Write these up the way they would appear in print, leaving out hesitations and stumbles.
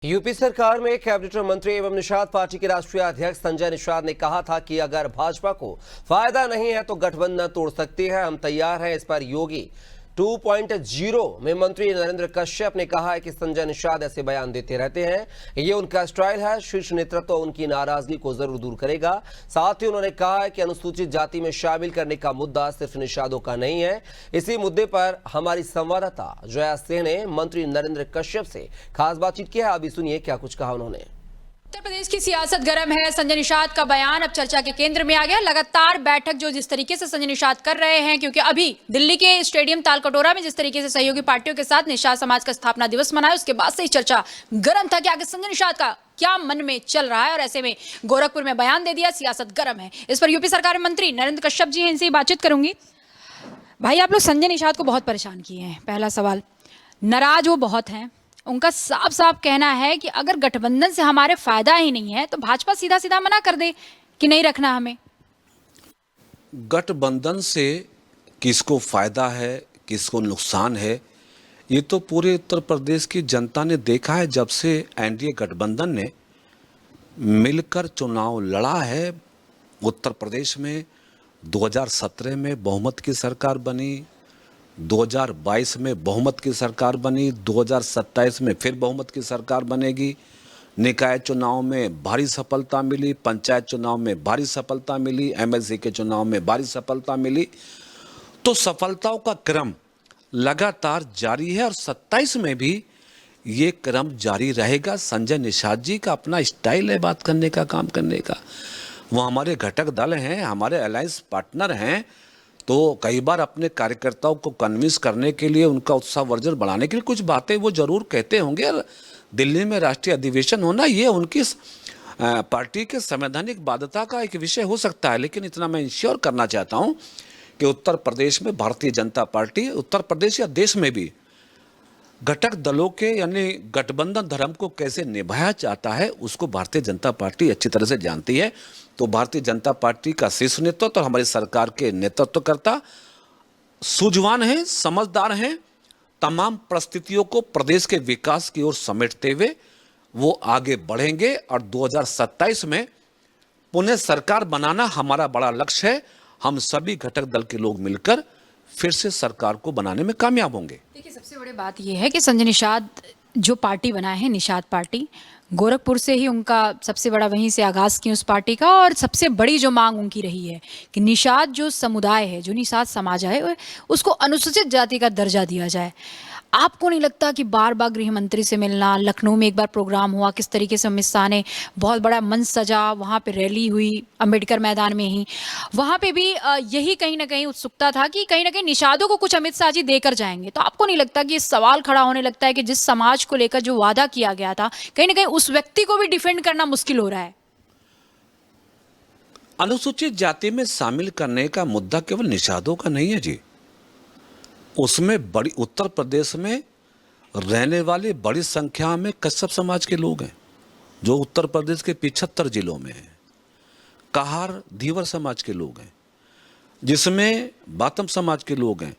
UP सरकार में cabinet मंत्री एवं निषाद पार्टी के राष्ट्रीय अध्यक्ष संजय निषाद ने कहा था कि अगर भाजपा को फायदा नहीं है तो गठबंधन तोड़ सकती है, हम तैयार हैं। इस पर योगी 2.0 में मंत्री नरेंद्र कश्यप ने कहा है कि संजय निषाद ऐसे बयान देते रहते हैं, ये उनका स्टाइल है। शीर्ष नेतृत्व उनकी नाराजगी को जरूर दूर करेगा। साथ ही उन्होंने कहा है कि अनुसूचित जाति में शामिल करने का मुद्दा सिर्फ निषादों का नहीं है। इसी मुद्दे पर हमारी संवाददाता जया सिंह ने मंत्री नरेंद्र कश्यप से खास बातचीत की है। अभी सुनिए क्या कुछ कहा उन्होंने। उत्तर प्रदेश की सियासत गर्म है। संजय निषाद का बयान अब चर्चा के केंद्र में आ गया। लगातार बैठक जो जिस तरीके से संजय निषाद कर रहे हैं, क्योंकि अभी दिल्ली के स्टेडियम तालकटोरा में जिस तरीके से सहयोगी पार्टियों के साथ निषाद समाज का स्थापना दिवस मनाया, उसके बाद से ही चर्चा गर्म था कि आगे संजय निषाद का क्या मन में चल रहा है। और ऐसे में गोरखपुर में बयान दे दिया, सियासत गर्म है। इस पर यूपी सरकार में मंत्री नरेंद्र कश्यप जी हैं, इनसे ही बातचीत करूंगी। भाई, आप लोग संजय निषाद को बहुत परेशान किए हैं। पहला सवाल, नाराज वो बहुत हैं। उनका साफ साफ कहना है कि अगर गठबंधन से हमारे फायदा ही नहीं है तो भाजपा सीधा सीधा मना कर दे कि नहीं रखना हमें। गठबंधन से किसको फायदा है, किसको नुकसान है, ये तो पूरे उत्तर प्रदेश की जनता ने देखा है। जब से एनडीए गठबंधन ने मिलकर चुनाव लड़ा है, उत्तर प्रदेश में 2017 में बहुमत की सरकार बनी, 2022 में बहुमत की सरकार बनी, 2027 में फिर बहुमत की सरकार बनेगी। निकाय चुनाव में भारी सफलता मिली, पंचायत चुनाव में भारी सफलता मिली, एमएलसी के चुनाव में भारी सफलता मिली। तो सफलताओं का क्रम लगातार जारी है और 27 में भी ये क्रम जारी रहेगा। संजय निषाद जी का अपना स्टाइल है बात करने का, काम करने का। वो हमारे घटक दल हैं, हमारे अलायंस पार्टनर हैं, तो कई बार अपने कार्यकर्ताओं को कन्विंस करने के लिए, उनका उत्साहवर्धन बढ़ाने के लिए कुछ बातें वो जरूर कहते होंगे। और दिल्ली में राष्ट्रीय अधिवेशन होना ये उनकी पार्टी के संवैधानिक बाध्यता का एक विषय हो सकता है। लेकिन इतना मैं इंश्योर करना चाहता हूं कि उत्तर प्रदेश में भारतीय जनता पार्टी, उत्तर प्रदेश या देश में भी घटक दलों के यानी गठबंधन धर्म को कैसे निभाया जाता है, उसको भारतीय जनता पार्टी अच्छी तरह से जानती है। तो भारतीय जनता पार्टी का शीर्ष नेतृत्व और हमारी सरकार के नेतृत्वकर्ता सूझवान हैं, समझदार हैं। तमाम परिस्थितियों को प्रदेश के विकास की ओर समेटते हुए वो आगे बढ़ेंगे और 2027 में पुनः सरकार बनाना हमारा बड़ा लक्ष्य है। हम सभी घटक दल के लोग मिलकर फिर से सरकार को बनाने में कामयाब होंगे। देखिए, सबसे बड़ी बात यह है कि संजय निषाद जो पार्टी बनाए हैं, निषाद पार्टी, गोरखपुर से ही उनका सबसे बड़ा, वहीं से आगाज की उस पार्टी का। और सबसे बड़ी जो मांग उनकी रही है कि निषाद जो समुदाय है, जो निषाद समाज है, उसको अनुसूचित जाति का दर्जा दिया जाए। आपको नहीं लगता कि बार बार गृह मंत्री से मिलना, लखनऊ में एक बार प्रोग्राम हुआ, किस तरीके से अमित शाह ने बहुत बड़ा मंच सजा, वहाँ पे रैली हुई अंबेडकर मैदान में ही, वहाँ पे भी यही कहीं ना कहीं उत्सुकता था कि कहीं ना कहीं निषादों को कुछ अमित शाह जी देकर जाएंगे। तो आपको नहीं लगता कि ये सवाल खड़ा होने लगता है कि जिस समाज को लेकर जो वादा किया गया था, कहीं ना कहीं उस व्यक्ति को भी डिफेंड करना मुश्किल हो रहा है? अनुसूचित जाति में शामिल करने का मुद्दा केवल निषादों का नहीं है जी, उसमें बड़ी उत्तर प्रदेश में रहने वाले बड़ी संख्या में कश्यप समाज के लोग हैं, जो उत्तर प्रदेश के 75 जिलों में हैं। कहार धीवर समाज के लोग हैं, जिसमें बातम समाज के लोग हैं,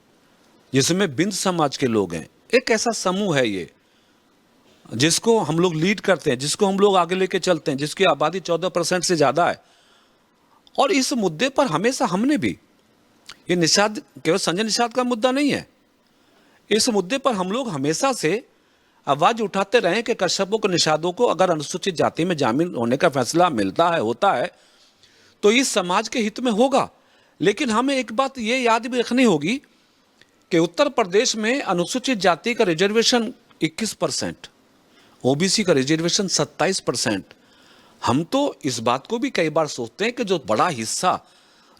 जिसमें बिंद समाज के लोग हैं। एक ऐसा समूह है ये जिसको हम लोग लीड करते हैं, जिसको हम लोग आगे लेके चलते हैं, जिसकी आबादी 14% से ज़्यादा है। और इस मुद्दे पर हमेशा हमने भी, ये निषाद केवल संजय निषाद का मुद्दा नहीं है, इस मुद्दे पर हम लोग हमेशा से आवाज उठाते रहे कि कश्यपों को, निषादों को अगर अनुसूचित जाति में शामिल होने का फैसला मिलता है, होता है, तो इस समाज के हित में होगा। लेकिन हमें एक बात ये याद भी रखनी होगी कि उत्तर प्रदेश में अनुसूचित जाति का रिजर्वेशन 21%, ओबीसी का रिजर्वेशन 27%। हम तो इस बात को भी कई बार सोचते हैं कि जो बड़ा हिस्सा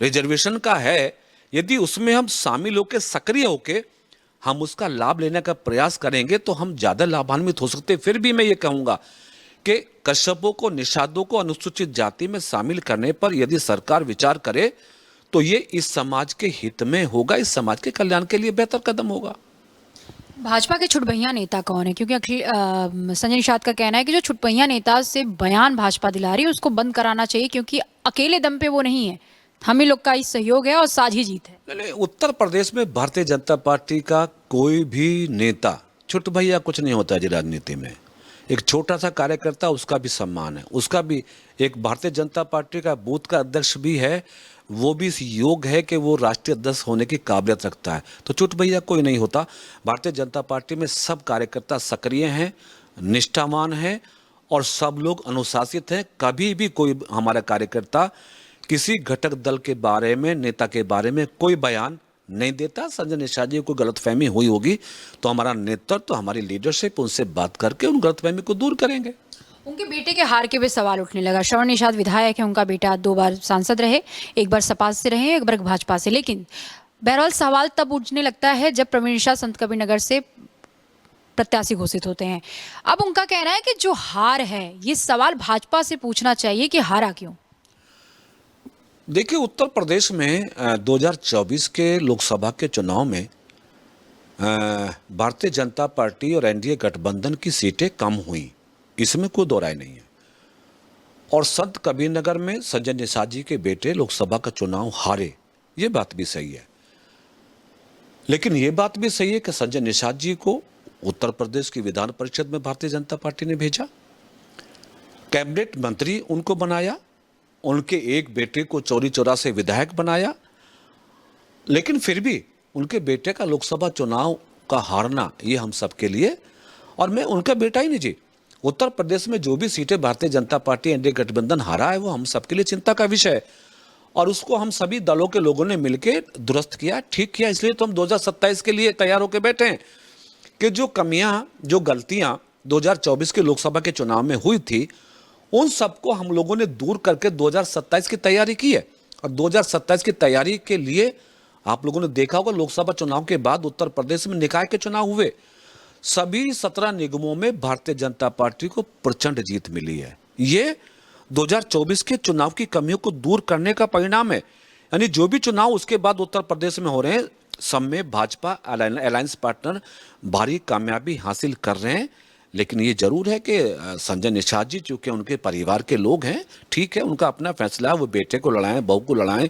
रिजर्वेशन का है, यदि उसमें हम शामिल होकर, सक्रिय होकर हम उसका लाभ लेने का प्रयास करेंगे तो हम ज़्यादा लाभान्वित हो सकते हैं। फिर भी मैं ये कहूँगा कि कश्यपों को, निषादों को अनुसूचित जाति में शामिल करने पर यदि सरकार विचार करे तो ये इस समाज के हित में होगा, इस समाज के कल्याण के लिए बेहतर कदम होगा। भाजपा के छुटभैया नेता कौन है? क्योंकि संजय निषाद का कहना है कि जो छुटभैया नेता से बयान भाजपा दिला रही है उसको बंद कराना चाहिए, क्योंकि अकेले दम पे वो नहीं है, हम ही लोग का ही सहयोग है और साझी जीत है। उत्तर प्रदेश में भारतीय जनता पार्टी का कोई भी नेता छुट भैया कुछ नहीं होता है जी राजनीति में। एक छोटा सा कार्यकर्ता, उसका भी सम्मान है, उसका भी एक भारतीय जनता पार्टी का बूथ का अध्यक्ष भी है, वो भी इस योग है कि वो राष्ट्रीय अध्यक्ष होने की काबिलियत रखता है। तो चुट भैया कोई नहीं होता। भारतीय जनता पार्टी में सब कार्यकर्ता सक्रिय हैं, निष्ठावान हैं और सब लोग अनुशासित हैं। कभी भी कोई हमारा कार्यकर्ता किसी घटक दल के बारे में, नेता के बारे में कोई बयान नहीं देता। संजय निषाद जी को गलतफहमी हुई होगी तो हमारा नेतृत्व, हमारी लीडरशिप उनसे बात करके उन गलतफहमी को दूर करेंगे। उनके बेटे के हार के भी सवाल उठने लगा। श्रवण निषाद विधायक है, उनका बेटा 2 बार सांसद रहे, 1 बार सपा से रहे, 1 बार भाजपा से। लेकिन बहरहाल सवाल तब उठने लगता है जब प्रवीण निषाद संत कबीरनगर से प्रत्याशी घोषित होते हैं। अब उनका कहना है कि जो हार है, ये सवाल भाजपा से पूछना चाहिए कि हारा क्यों। देखिए, उत्तर प्रदेश में 2024 के लोकसभा के चुनाव में भारतीय जनता पार्टी और एनडीए गठबंधन की सीटें कम हुई, इसमें कोई दो राय नहीं है। और संत कबीरनगर में संजय निषाद जी के बेटे लोकसभा का चुनाव हारे, ये बात भी सही है। लेकिन ये बात भी सही है कि संजय निषाद जी को उत्तर प्रदेश की विधान परिषद में भारतीय जनता पार्टी ने भेजा, कैबिनेट मंत्री उनको बनाया, उनके एक बेटे को चौरी चौरा से विधायक बनाया। लेकिन फिर भी उनके बेटे का लोकसभा चुनाव का हारना, ये हम सबके लिए, और मैं उनका बेटा ही नहीं जी, उत्तर प्रदेश में जो भी सीटें भारतीय जनता पार्टी एनडीए गठबंधन हारा है, वो हम सबके लिए चिंता का विषय है। और उसको हम सभी दलों के लोगों ने मिलकर दुरुस्त किया, ठीक किया। इसलिए तो हम 2027 के लिए तैयार होकर बैठे हैं कि जो कमियां, जो गलतियां 2024 के लोकसभा के चुनाव में हुई थी, उन सबको हम लोगों ने दूर करके 2027 की तैयारी की है। और 2027 की तैयारी के लिए आप लोगों ने देखा होगा, लोकसभा चुनाव के बाद उत्तर प्रदेश में निकाय के चुनाव हुए, सभी 17 निगमों में भारतीय जनता पार्टी को प्रचंड जीत मिली है। ये 2024 के चुनाव की कमियों को दूर करने का परिणाम है। यानी जो भी चुनाव उसके बाद उत्तर प्रदेश में हो रहे हैं, सब में भाजपा अलायंस पार्टनर भारी कामयाबी हासिल कर रहे हैं। लेकिन ये जरूर है कि संजय निषाद जी चूंकि उनके परिवार के लोग हैं, ठीक है, उनका अपना फैसला है, वो बेटे को लड़ाएं, बहू को लड़ाएं।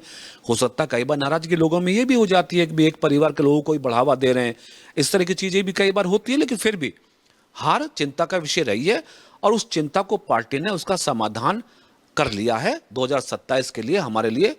हो सकता है कई बार नाराजगी लोगों में ये भी हो जाती है कि एक परिवार के लोगों को ही बढ़ावा दे रहे हैं, इस तरह की चीजें भी कई बार होती है। लेकिन फिर भी हार चिंता का विषय रही है और उस चिंता को पार्टी ने उसका समाधान कर लिया है। 2027 के लिए हमारे लिए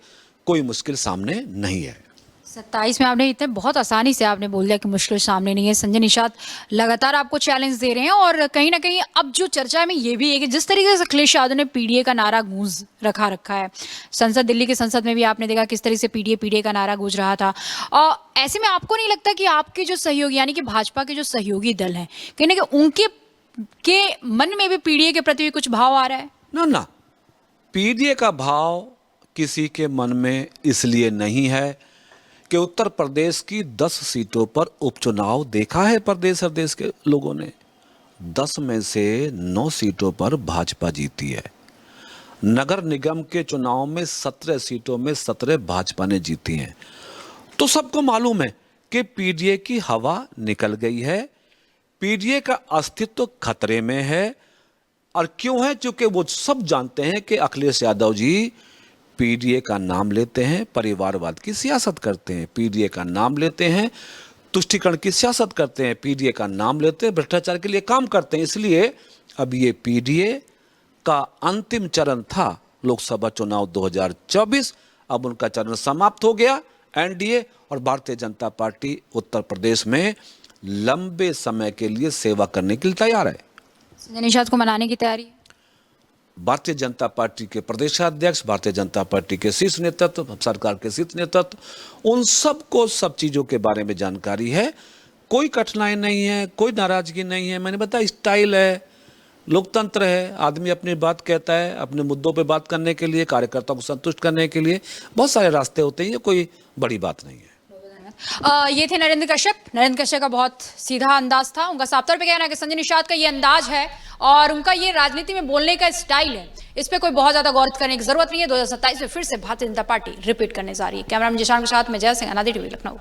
कोई मुश्किल सामने नहीं है। 27 में आपने इतने बहुत आसानी से आपने बोल दिया कि मुश्किल सामने नहीं है। संजय निषाद लगातार आपको चैलेंज दे रहे हैं और कहीं ना कहीं अब जो चर्चा में ये भी है कि जिस तरीके से अखिलेश यादव ने पीडीए का नारा गूंज रखा है, संसद, दिल्ली की संसद में भी आपने देखा किस तरह से पीडीए का नारा गूंज रहा था। और ऐसे में आपको नहीं लगता कि आपके जो सहयोगी यानी कि भाजपा के जो सहयोगी दल हैं, कहीं ना कहीं उनके मन में भी पीडीए के प्रति कुछ भाव आ रहा है? ना, पीडीए का भाव किसी के मन में इसलिए नहीं है कि उत्तर प्रदेश की 10 सीटों पर उपचुनाव देखा है प्रदेश के लोगों ने। 10 में से 9 सीटों पर भाजपा जीती है। नगर निगम के चुनाव में 17 सीटों में 17 भाजपा ने जीती हैं। तो सबको मालूम है कि पीडीए की हवा निकल गई है, पीडीए का अस्तित्व खतरे में है। और क्यों है? क्योंकि वो सब जानते हैं कि अखिलेश यादव जी पीडीए का नाम लेते हैं, परिवारवाद की सियासत करते हैं, पीडीए का नाम लेते हैं, तुष्टीकरण की सियासत करते हैं, पीडीए का नाम लेते हैं, भ्रष्टाचार के लिए काम करते हैं। इसलिए अब ये पीडीए का अंतिम चरण था लोकसभा चुनाव 2024, अब उनका चरण समाप्त हो गया। एनडीए और भारतीय जनता पार्टी उत्तर प्रदेश में लंबे समय के लिए सेवा करने के लिए तैयार है। संजय निषाद को मनाने की तैयारी? भारतीय जनता पार्टी के प्रदेशाध्यक्ष, भारतीय जनता पार्टी के शीर्ष नेतृत्व, सरकार के शीर्ष नेतृत्व, उन सबको सब चीजों के बारे में जानकारी है। कोई कठिनाई नहीं है, कोई नाराजगी नहीं है। मैंने बताया, स्टाइल है, लोकतंत्र है, आदमी अपनी बात कहता है, अपने मुद्दों पे बात करने के लिए, कार्यकर्ताओं को संतुष्ट करने के लिए बहुत सारे रास्ते होते हैं, ये कोई बड़ी बात नहीं है। ये थे नरेंद्र कश्यप का बहुत सीधा अंदाज था। उनका साफ तौर पे कहना है कि संजय निषाद का ये अंदाज है और उनका ये राजनीति में बोलने का स्टाइल है, इस पे कोई बहुत ज्यादा गौर करने की जरूरत नहीं है। 2027 में फिर से भारतीय जनता पार्टी रिपीट करने जा रही है। कैमरामैन जिशान के साथ में जय सिंह, अनादि टीवी, लखनऊ।